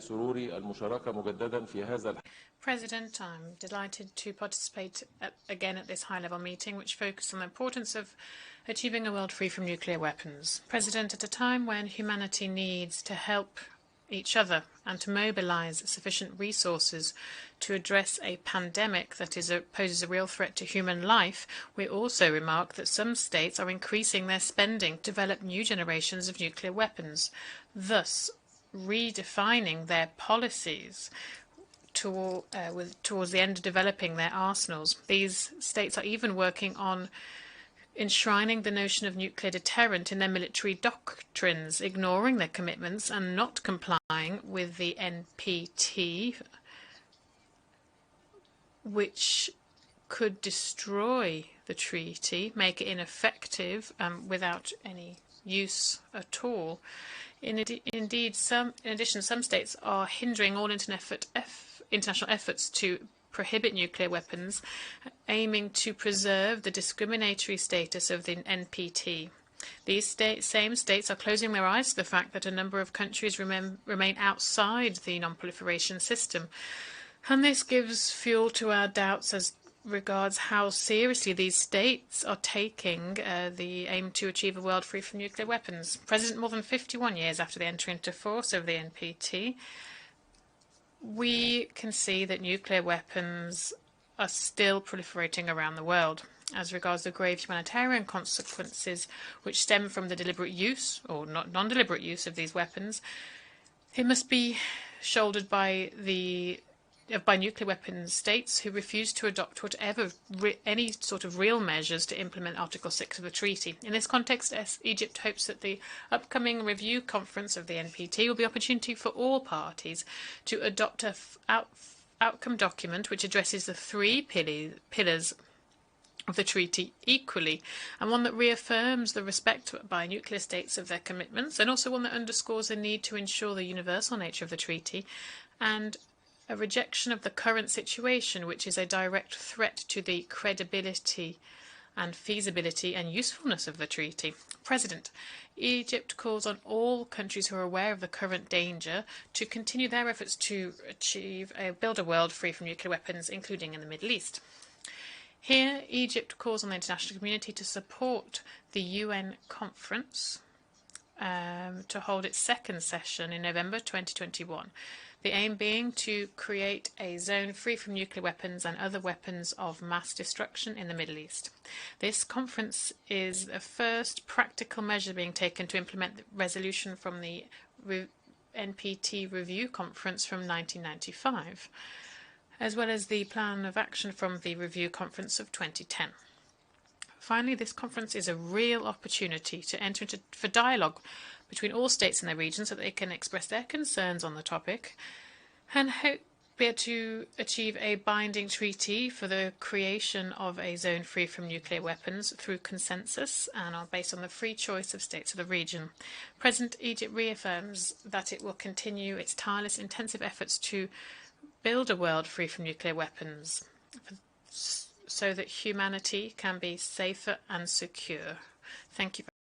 لسروري المشاركة مجددا في هذا. President, I'm delighted to participate again at this high-level meeting, which focused on the importance of achieving a world free from nuclear weapons. President, at a time when humanity needs to help each other and to mobilize sufficient resources to address a pandemic that poses a real threat to human life, we also remark that some states are increasing their spending to develop new generations of nuclear weapons, thus redefining their policies towards the end of developing their arsenals. These states are even working on enshrining the notion of nuclear deterrent in their military doctrines, ignoring their commitments and not complying with the NPT, which could destroy the treaty, make it ineffective without any use at all. In addition, some states are hindering all international efforts to prohibit nuclear weapons, aiming to preserve the discriminatory status of the NPT. These same states are closing their eyes to the fact that a number of countries remain outside the non-proliferation system. And this gives fuel to our doubts as regards how seriously these states are taking the aim to achieve a world free from nuclear weapons. President, more than 51 years after the entry into force of the NPT, we can see that nuclear weapons are still proliferating around the world. As regards the grave humanitarian consequences which stem from the deliberate use or non-deliberate use of these weapons, it must be shouldered by nuclear weapons states who refuse to adopt any sort of real measures to implement Article 6 of the treaty. In this context, Egypt hopes that the upcoming review conference of the NPT will be an opportunity for all parties to adopt an outcome document which addresses the three pillars of the treaty equally, and one that reaffirms the respect by nuclear states of their commitments, and also one that underscores the need to ensure the universal nature of the treaty and a rejection of the current situation, which is a direct threat to the credibility and feasibility and usefulness of the treaty. President, Egypt calls on all countries who are aware of the current danger to continue their efforts to build a world free from nuclear weapons, including in the Middle East. Here, Egypt calls on the international community to support the UN conference to hold its second session in November 2021. The aim being to create a zone free from nuclear weapons and other weapons of mass destruction in the Middle East. This conference is the first practical measure being taken to implement the resolution from the NPT Review Conference from 1995, as well as the plan of action from the Review Conference of 2010. Finally, this conference is a real opportunity to enter into dialogue between all states in the region so that they can express their concerns on the topic and hope be able to achieve a binding treaty for the creation of a zone free from nuclear weapons through consensus and based on the free choice of states of the region. President, Egypt reaffirms that it will continue its tireless, intensive efforts to build a world free from nuclear weapons so that humanity can be safer and secure. Thank you.